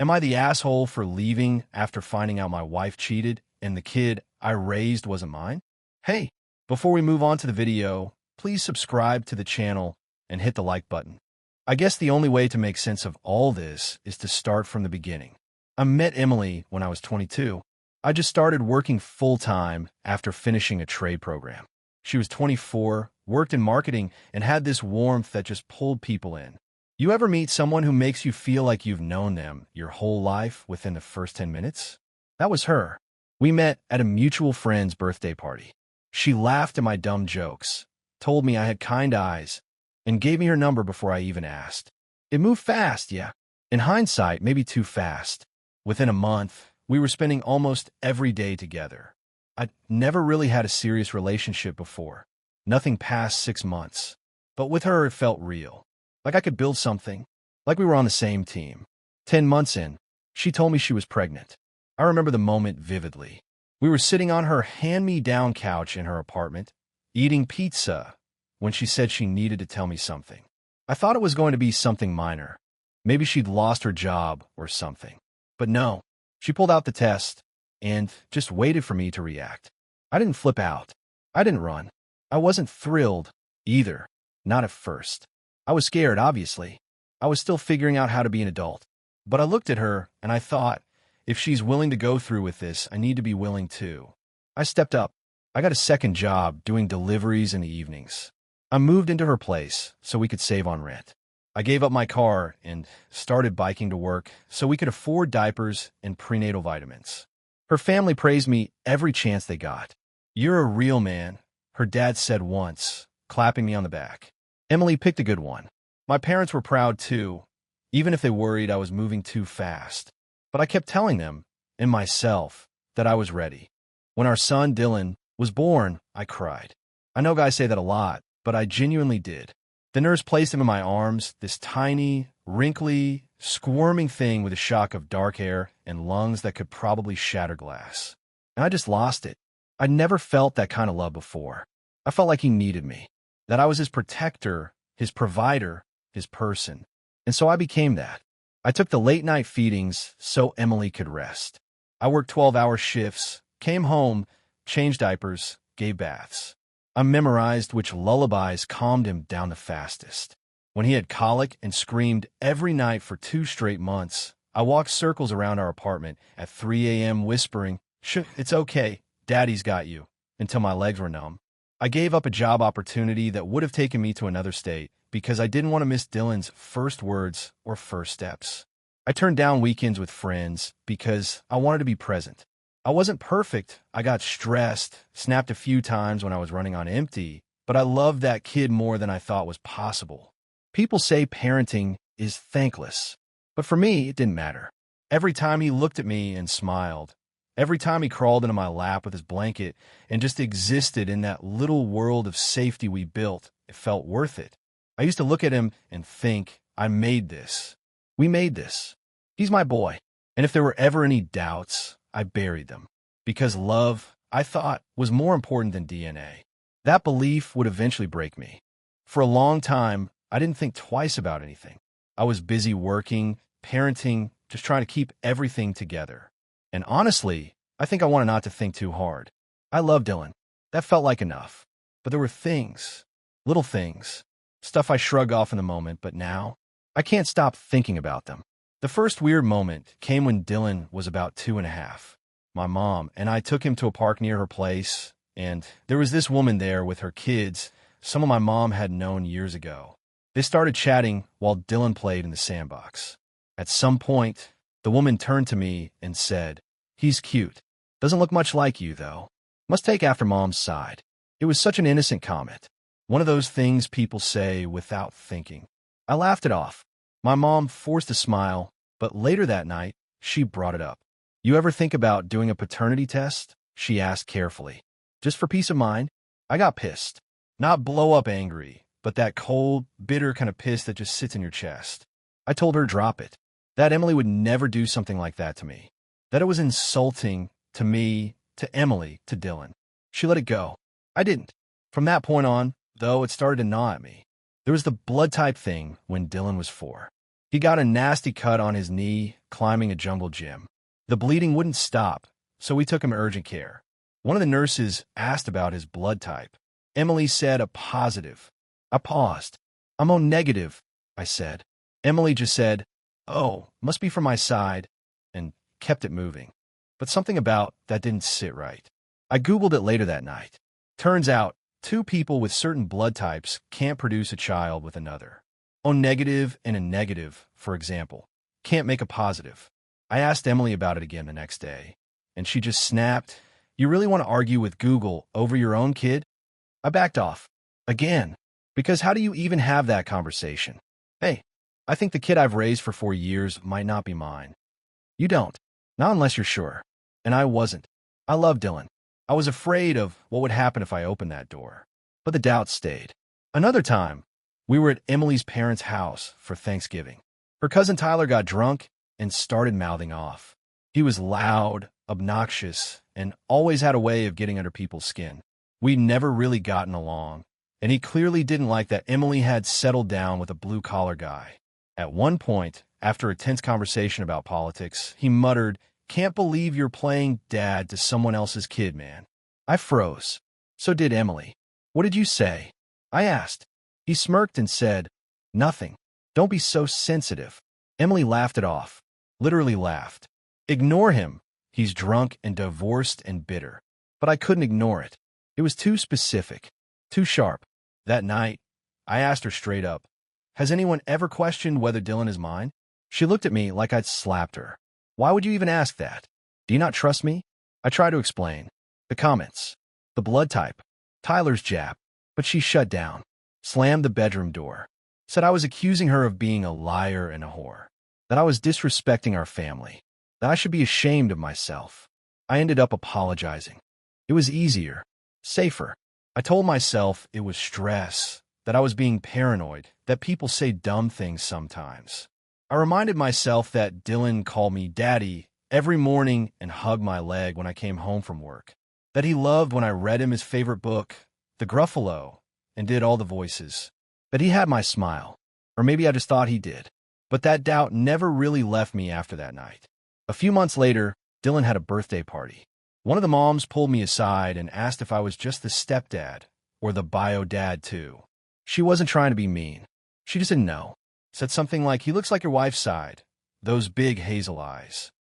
Am I the asshole for leaving after finding out my wife cheated and the kid I raised wasn't mine? Hey, before we move on to the video, please subscribe to the channel and hit the like button. I guess the only way to make sense of all this is to start from the beginning. I met Emily when I was 22. I just started working full-time after finishing a trade program. She was 24, worked in marketing, and had this warmth that just pulled people in. You ever meet someone who makes you feel like you've known them your whole life within the first 10 minutes? That was her. We met at a mutual friend's birthday party. She laughed at my dumb jokes, told me I had kind eyes, and gave me her number before I even asked. It moved fast, yeah. In hindsight, maybe too fast. Within a month, we were spending almost every day together. I'd never really had a serious relationship before. Nothing past 6 months. But with her, it felt real. Like I could build something. Like we were on the same team. 10 months in, she told me she was pregnant. I remember the moment vividly. We were sitting on her hand-me-down couch in her apartment, eating pizza, when she said she needed to tell me something. I thought it was going to be something minor. Maybe she'd lost her job or something. But no, she pulled out the test and just waited for me to react. I didn't flip out. I didn't run. I wasn't thrilled either. Not at first. I was scared, obviously. I was still figuring out how to be an adult. But I looked at her and I thought, if she's willing to go through with this, I need to be willing too. I stepped up. I got a second job doing deliveries in the evenings. I moved into her place so we could save on rent. I gave up my car and started biking to work so we could afford diapers and prenatal vitamins. Her family praised me every chance they got. "You're a real man," her dad said once, clapping me on the back. Emily picked a good one. My parents were proud too, even if they worried I was moving too fast. But I kept telling them, and myself, that I was ready. When our son, Dylan, was born, I cried. I know guys say that a lot, but I genuinely did. The nurse placed him in my arms, this tiny, wrinkly, squirming thing with a shock of dark hair and lungs that could probably shatter glass. And I just lost it. I'd never felt that kind of love before. I felt like he needed me, that I was his protector, his provider, his person. And so I became that. I took the late-night feedings so Emily could rest. I worked 12-hour shifts, came home, changed diapers, gave baths. I memorized which lullabies calmed him down the fastest. When he had colic and screamed every night for 2 straight months, I walked circles around our apartment at 3 a.m. whispering, "Shh, it's okay, Daddy's got you," until my legs were numb. I gave up a job opportunity that would have taken me to another state because I didn't want to miss Dylan's first words or first steps. I turned down weekends with friends because I wanted to be present. I wasn't perfect. I got stressed, snapped a few times when I was running on empty, but I loved that kid more than I thought was possible. People say parenting is thankless, but for me, it didn't matter. Every time he looked at me and smiled, every time he crawled into my lap with his blanket and just existed in that little world of safety we built, it felt worth it. I used to look at him and think, I made this. We made this. He's my boy. And if there were ever any doubts, I buried them. Because love, I thought, was more important than DNA. That belief would eventually break me. For a long time, I didn't think twice about anything. I was busy working, parenting, just trying to keep everything together. And honestly, I think I wanted not to think too hard. I loved Dylan. That felt like enough. But there were things, little things, stuff I shrug off in the moment, but now, I can't stop thinking about them. The first weird moment came when Dylan was about 2.5. My mom and I took him to a park near her place, and there was this woman there with her kids, someone my mom had known years ago. They started chatting while Dylan played in the sandbox. At some point, the woman turned to me and said, "He's cute. Doesn't look much like you, though. Must take after Mom's side." It was such an innocent comment. One of those things people say without thinking. I laughed it off. My mom forced a smile, but later that night, she brought it up. "You ever think about doing a paternity test?" she asked carefully. Just for peace of mind, I got pissed. Not blow up angry, but that cold, bitter kind of piss that just sits in your chest. I told her drop it. That Emily would never do something like that to me. That it was insulting to me, to Emily, to Dylan. She let it go. I didn't. From that point on, though, it started to gnaw at me. There was the blood type thing when Dylan was 4. He got a nasty cut on his knee climbing a jungle gym. The bleeding wouldn't stop, so we took him to urgent care. One of the nurses asked about his blood type. Emily said a positive. I paused. I'm O negative, I said. Emily just said, oh, must be from my side, and kept it moving. But something about that didn't sit right. I Googled it later that night. Turns out, two people with certain blood types can't produce a child with another. O negative and a negative, for example, can't make a positive. I asked Emily about it again the next day, and she just snapped, you really want to argue with Google over your own kid? I backed off. Again. Because how do you even have that conversation? Hey, I think the kid I've raised for 4 years might not be mine. You don't. Not unless you're sure. And I wasn't. I love Dylan. I was afraid of what would happen if I opened that door. But the doubt stayed. Another time, we were at Emily's parents' house for Thanksgiving. Her cousin Tyler got drunk and started mouthing off. He was loud, obnoxious, and always had a way of getting under people's skin. We'd never really gotten along, and he clearly didn't like that Emily had settled down with a blue-collar guy. At one point, after a tense conversation about politics, he muttered, "Can't believe you're playing dad to someone else's kid, man." I froze. So did Emily. "What did you say?" I asked. He smirked and said, "Nothing. Don't be so sensitive." Emily laughed it off. Literally laughed. "Ignore him. He's drunk and divorced and bitter." But I couldn't ignore it. It was too specific, too sharp. That night, I asked her straight up, "Has anyone ever questioned whether Dylan is mine?" She looked at me like I'd slapped her. "Why would you even ask that? Do you not trust me?" I tried to explain. The comments. The blood type. Tyler's jab. But she shut down. Slammed the bedroom door. Said I was accusing her of being a liar and a whore. That I was disrespecting our family. That I should be ashamed of myself. I ended up apologizing. It was easier. Safer. I told myself it was stress. That I was being paranoid. That people say dumb things sometimes. I reminded myself that Dylan called me daddy every morning and hugged my leg when I came home from work. That he loved when I read him his favorite book, The Gruffalo, and did all the voices. That he had my smile. Or maybe I just thought he did. But that doubt never really left me after that night. A few months later, Dylan had a birthday party. One of the moms pulled me aside and asked if I was just the stepdad or the bio dad too. She wasn't trying to be mean. She just didn't know. Said something like, "He looks like your wife's side. Those big hazel eyes."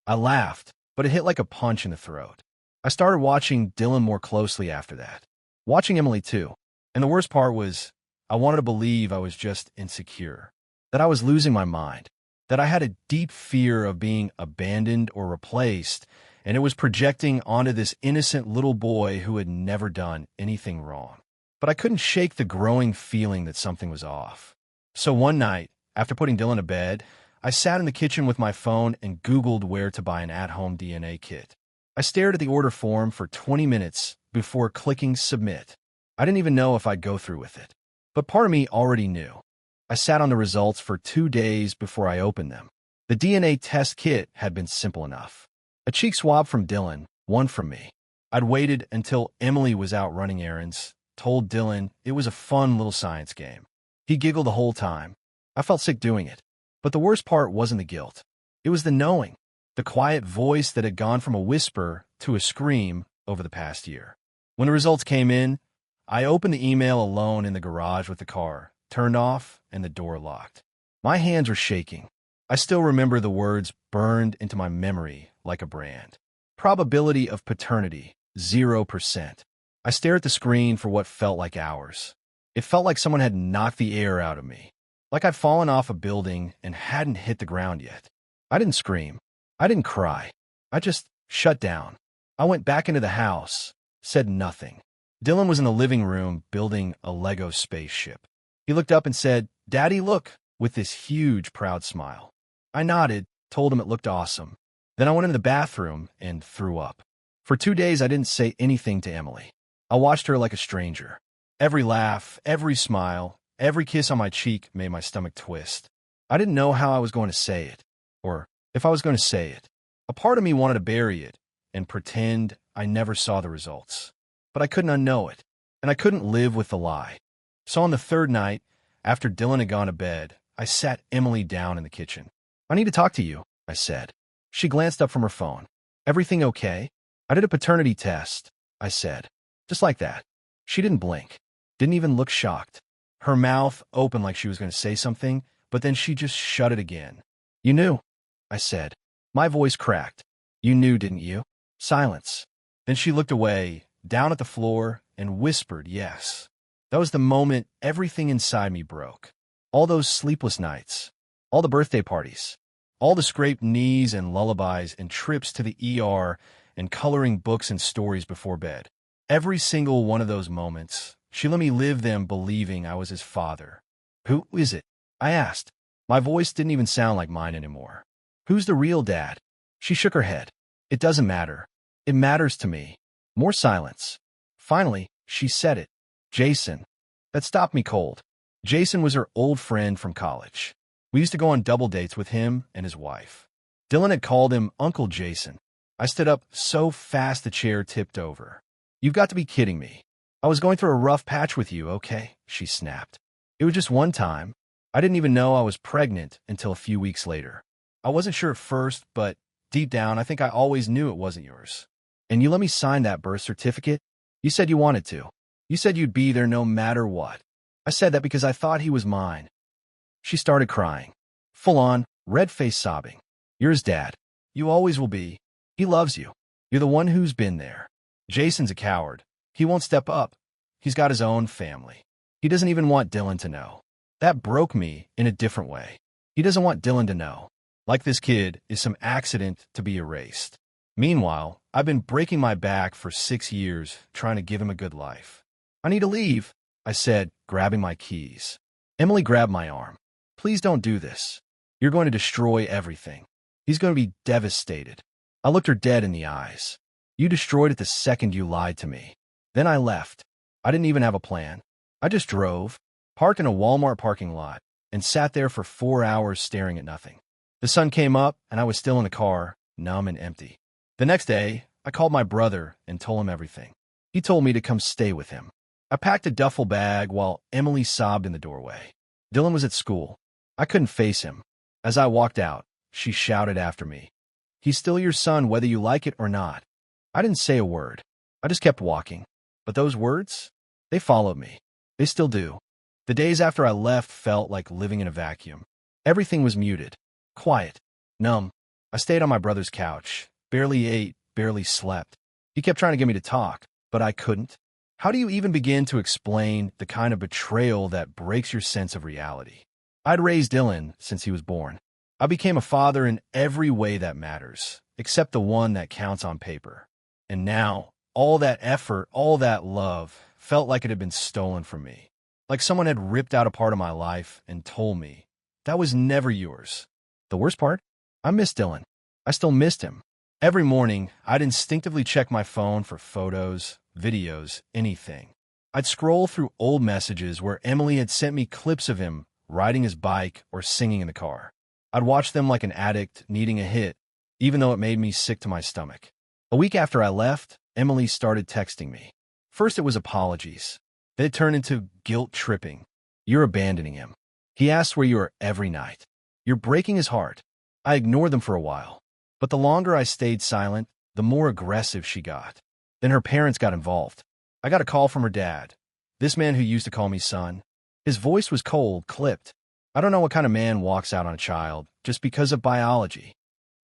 I laughed, but it hit like a punch in the throat. I started watching Dylan more closely after that. Watching Emily too. And the worst part was, I wanted to believe I was just insecure. That I was losing my mind. That I had a deep fear of being abandoned or replaced, and it was projecting onto this innocent little boy who had never done anything wrong. But I couldn't shake the growing feeling that something was off. So one night, after putting Dylan to bed, I sat in the kitchen with my phone and Googled where to buy an at-home DNA kit. I stared at the order form for 20 minutes before clicking submit. I didn't even know if I'd go through with it. But part of me already knew. I sat on the results for 2 days before I opened them. The DNA test kit had been simple enough. A cheek swab from Dylan, one from me. I'd waited until Emily was out running errands, told Dylan it was a fun little science game. He giggled the whole time. I felt sick doing it. But the worst part wasn't the guilt. It was the knowing. The quiet voice that had gone from a whisper to a scream over the past year. When the results came in, I opened the email alone in the garage with the car, turned off, and the door locked. My hands were shaking. I still remember the words burned into my memory like a brand. Probability of paternity, 0%. I stared at the screen for what felt like hours. It felt like someone had knocked the air out of me. Like I'd fallen off a building and hadn't hit the ground yet. I didn't scream. I didn't cry. I just shut down. I went back into the house, said nothing. Dylan was in the living room building a Lego spaceship. He looked up and said, "Daddy, look," with this huge, proud smile. I nodded, told him it looked awesome. Then I went into the bathroom and threw up. For 2 days, I didn't say anything to Emily. I watched her like a stranger. Every laugh, every smile, every kiss on my cheek made my stomach twist. I didn't know how I was going to say it, or if I was going to say it. A part of me wanted to bury it and pretend I never saw the results. But I couldn't unknow it, and I couldn't live with the lie. So on the third night, after Dylan had gone to bed, I sat Emily down in the kitchen. "I need to talk to you," I said. She glanced up from her phone. "Everything okay?" "I did a paternity test," I said. Just like that. She didn't blink. Didn't even look shocked. Her mouth opened like she was going to say something, but then she just shut it again. "You knew," I said. My voice cracked. "You knew, didn't you?" Silence. Then she looked away, down at the floor, and whispered yes. That was the moment everything inside me broke. All those sleepless nights, all the birthday parties, all the scraped knees and lullabies and trips to the ER and coloring books and stories before bed. Every single one of those moments, she let me live them believing I was his father. "Who is it?" I asked. My voice didn't even sound like mine anymore. "Who's the real dad?" She shook her head. "It doesn't matter. It matters to me." More silence. Finally, she said it. "Jason." That stopped me cold. Jason was her old friend from college. We used to go on double dates with him and his wife. Dylan had called him Uncle Jason. I stood up so fast the chair tipped over. "You've got to be kidding me. I was going through a rough patch with you, okay?" she snapped. "It was just one time. I didn't even know I was pregnant until a few weeks later. I wasn't sure at first, but deep down, I think I always knew it wasn't yours. And you let me sign that birth certificate? You said you wanted to. You said you'd be there no matter what. I said that because I thought he was mine." She started crying. Full on, red-faced sobbing. "You're his dad. You always will be. He loves you. You're the one who's been there. Jason's a coward. He won't step up. He's got his own family. He doesn't even want Dylan to know." That broke me in a different way. He doesn't want Dylan to know. Like this kid is some accident to be erased. Meanwhile, I've been breaking my back for 6 years trying to give him a good life. "I need to leave," I said, grabbing my keys. Emily grabbed my arm. "Please don't do this. You're going to destroy everything. He's going to be devastated." I looked her dead in the eyes. "You destroyed it the second you lied to me." Then I left. I didn't even have a plan. I just drove, parked in a Walmart parking lot, and sat there for 4 hours staring at nothing. The sun came up, and I was still in the car, numb and empty. The next day, I called my brother and told him everything. He told me to come stay with him. I packed a duffel bag while Emily sobbed in the doorway. Dylan was at school. I couldn't face him. As I walked out, she shouted after me, "He's still your son whether you like it or not." I didn't say a word. I just kept walking. But those words, they followed me. They still do. The days after I left felt like living in a vacuum. Everything was muted, quiet, numb. I stayed on my brother's couch, barely ate, barely slept. He kept trying to get me to talk, but I couldn't. How do you even begin to explain the kind of betrayal that breaks your sense of reality? I'd raised Dylan since he was born. I became a father in every way that matters, except the one that counts on paper. And now, all that effort, all that love, felt like it had been stolen from me. Like someone had ripped out a part of my life and told me, "That was never yours." The worst part? I missed Dylan. I still missed him. Every morning, I'd instinctively check my phone for photos, videos, anything. I'd scroll through old messages where Emily had sent me clips of him riding his bike or singing in the car. I'd watch them like an addict needing a hit, even though it made me sick to my stomach. A week after I left, Emily started texting me. First it was apologies. Then it turned into guilt tripping. "You're abandoning him. He asks where you are every night. You're breaking his heart." I ignored them for a while. But the longer I stayed silent, the more aggressive she got. Then her parents got involved. I got a call from her dad, this man who used to call me son. His voice was cold, clipped. I don't know what kind of man walks out on a child just because of biology.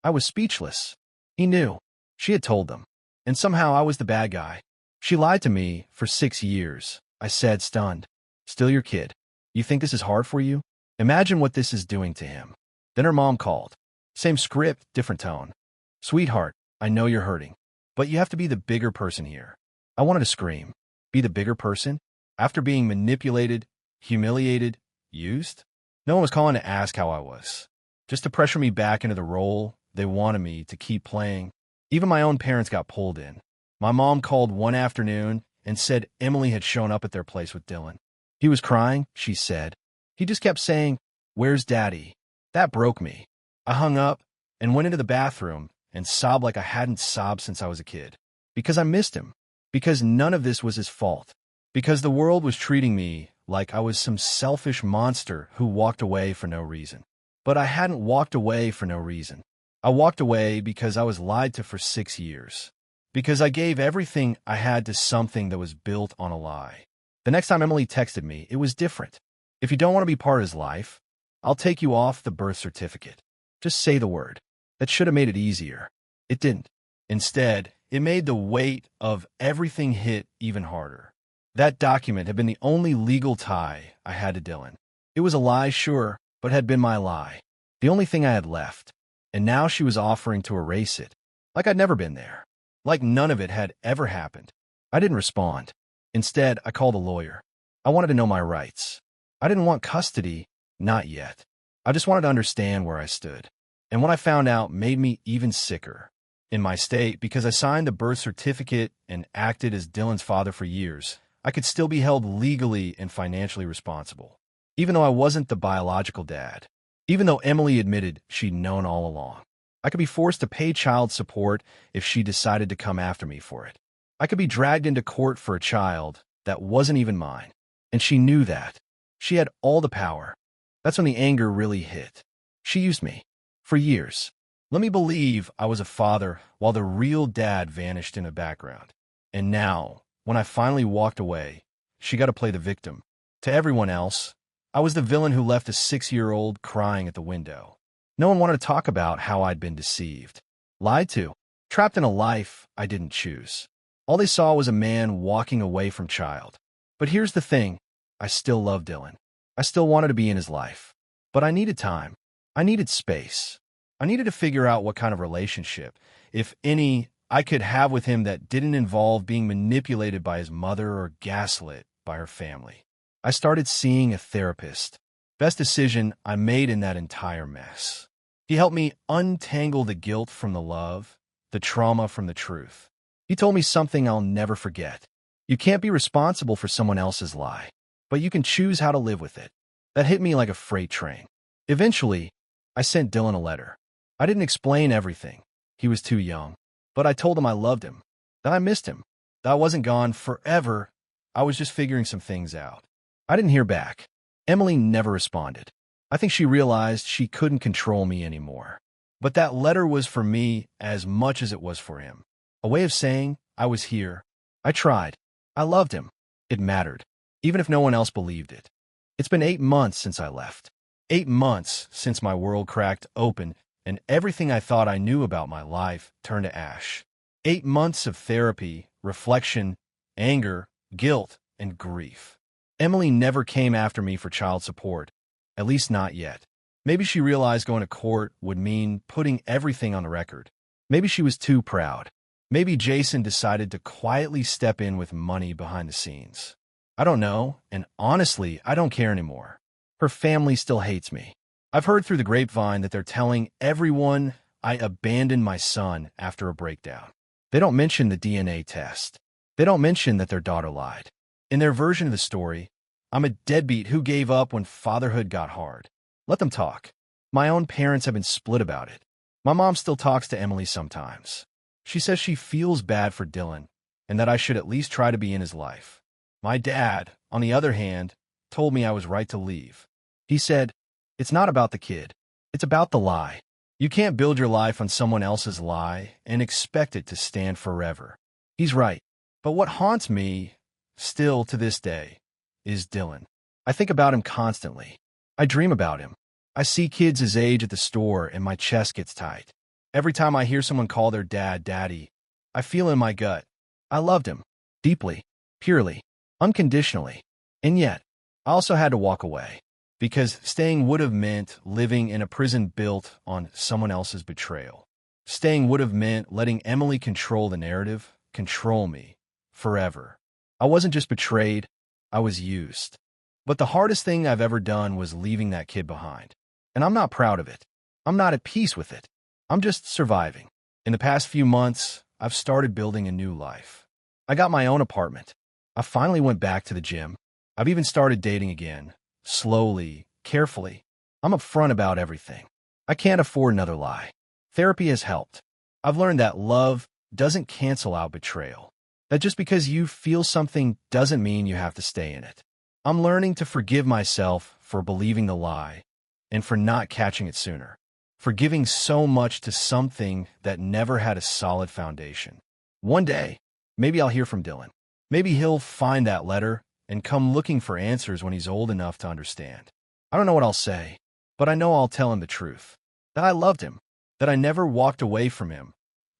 I was speechless. He knew. She had told them. And somehow I was the bad guy. "She lied to me for 6 years," I said, stunned. "Still your kid. You think this is hard for you? Imagine what this is doing to him." Then her mom called. Same script, different tone. "Sweetheart, I know you're hurting, but you have to be the bigger person here." I wanted to scream. Be the bigger person? After being manipulated, humiliated, used? No one was calling to ask how I was. Just to pressure me back into the role they wanted me to keep playing. Even my own parents got pulled in. My mom called one afternoon and said Emily had shown up at their place with Dylan. He was crying, she said. He just kept saying, "Where's Daddy?" That broke me. I hung up and went into the bathroom and sobbed like I hadn't sobbed since I was a kid. Because I missed him. Because none of this was his fault. Because the world was treating me like I was some selfish monster who walked away for no reason. But I hadn't walked away for no reason. I walked away because I was lied to for 6 years. Because I gave everything I had to something that was built on a lie. The next time Emily texted me, it was different. If you don't want to be part of his life, I'll take you off the birth certificate. Just say the word. That should have made it easier. It didn't. Instead, it made the weight of everything hit even harder. That document had been the only legal tie I had to Dylan. It was a lie, sure, but had been my lie. The only thing I had left. And now she was offering to erase it. Like I'd never been there. Like none of it had ever happened. I didn't respond. Instead, I called a lawyer. I wanted to know my rights. I didn't want custody, not yet. I just wanted to understand where I stood. And what I found out made me even sicker. In my state, because I signed the birth certificate and acted as Dylan's father for years, I could still be held legally and financially responsible. Even though I wasn't the biological dad. Even though Emily admitted she'd known all along. I could be forced to pay child support if she decided to come after me for it. I could be dragged into court for a child that wasn't even mine. And she knew that. She had all the power. That's when the anger really hit. She used me. For years. Let me believe I was a father while the real dad vanished in the background. And now, when I finally walked away, she got to play the victim. To everyone else, I was the villain who left a 6-year-old crying at the window. No one wanted to talk about how I'd been deceived, lied to, trapped in a life I didn't choose. All they saw was a man walking away from child. But here's the thing, I still loved Dylan. I still wanted to be in his life. But I needed time. I needed space. I needed to figure out what kind of relationship, if any, I could have with him that didn't involve being manipulated by his mother or gaslit by her family. I started seeing a therapist. Best decision I made in that entire mess. He helped me untangle the guilt from the love, the trauma from the truth. He told me something I'll never forget. You can't be responsible for someone else's lie, but you can choose how to live with it. That hit me like a freight train. Eventually, I sent Dylan a letter. I didn't explain everything. He was too young. But I told him I loved him, that I missed him, that I wasn't gone forever. I was just figuring some things out. I didn't hear back. Emily never responded. I think she realized she couldn't control me anymore. But that letter was for me as much as it was for him. A way of saying I was here. I tried. I loved him. It mattered, even if no one else believed it. It's been 8 months since I left. 8 months since my world cracked open and everything I thought I knew about my life turned to ash. 8 months of therapy, reflection, anger, guilt, and grief. Emily never came after me for child support, at least not yet. Maybe she realized going to court would mean putting everything on the record. Maybe she was too proud. Maybe Jason decided to quietly step in with money behind the scenes. I don't know, and honestly, I don't care anymore. Her family still hates me. I've heard through the grapevine that they're telling everyone I abandoned my son after a breakdown. They don't mention the DNA test. They don't mention that their daughter lied. In their version of the story, I'm a deadbeat who gave up when fatherhood got hard. Let them talk. My own parents have been split about it. My mom still talks to Emily sometimes. She says she feels bad for Dylan and that I should at least try to be in his life. My dad, on the other hand, told me I was right to leave. He said, "It's not about the kid. It's about the lie. You can't build your life on someone else's lie and expect it to stand forever." He's right. But what haunts me, still to this day, is Dylan. I think about him constantly. I dream about him. I see kids his age at the store and my chest gets tight. Every time I hear someone call their dad daddy, I feel in my gut. I loved him. Deeply. Purely. Unconditionally. And yet, I also had to walk away. Because staying would have meant living in a prison built on someone else's betrayal. Staying would have meant letting Emily control the narrative, control me, forever. I wasn't just betrayed, I was used. But the hardest thing I've ever done was leaving that kid behind. And I'm not proud of it. I'm not at peace with it. I'm just surviving. In the past few months, I've started building a new life. I got my own apartment. I finally went back to the gym. I've even started dating again. Slowly, carefully. I'm upfront about everything. I can't afford another lie. Therapy has helped. I've learned that love doesn't cancel out betrayal. That just because you feel something doesn't mean you have to stay in it. I'm learning to forgive myself for believing the lie and for not catching it sooner, for giving so much to something that never had a solid foundation. One day, maybe I'll hear from Dylan. Maybe he'll find that letter and come looking for answers when he's old enough to understand. I don't know what I'll say, but I know I'll tell him the truth. That I loved him, that I never walked away from him.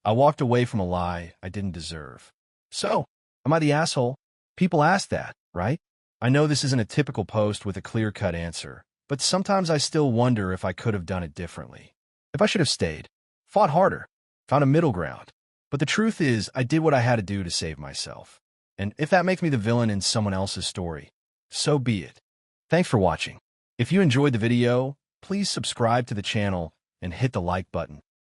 I walked away from a lie I didn't deserve. So, am I the asshole? People ask that, right? I know this isn't a typical post with a clear-cut answer, but sometimes I still wonder if I could have done it differently. If I should have stayed, fought harder, found a middle ground. But the truth is, I did what I had to do to save myself. And if that makes me the villain in someone else's story, so be it. Thanks for watching. If you enjoyed the video, please subscribe to the channel and hit the like button.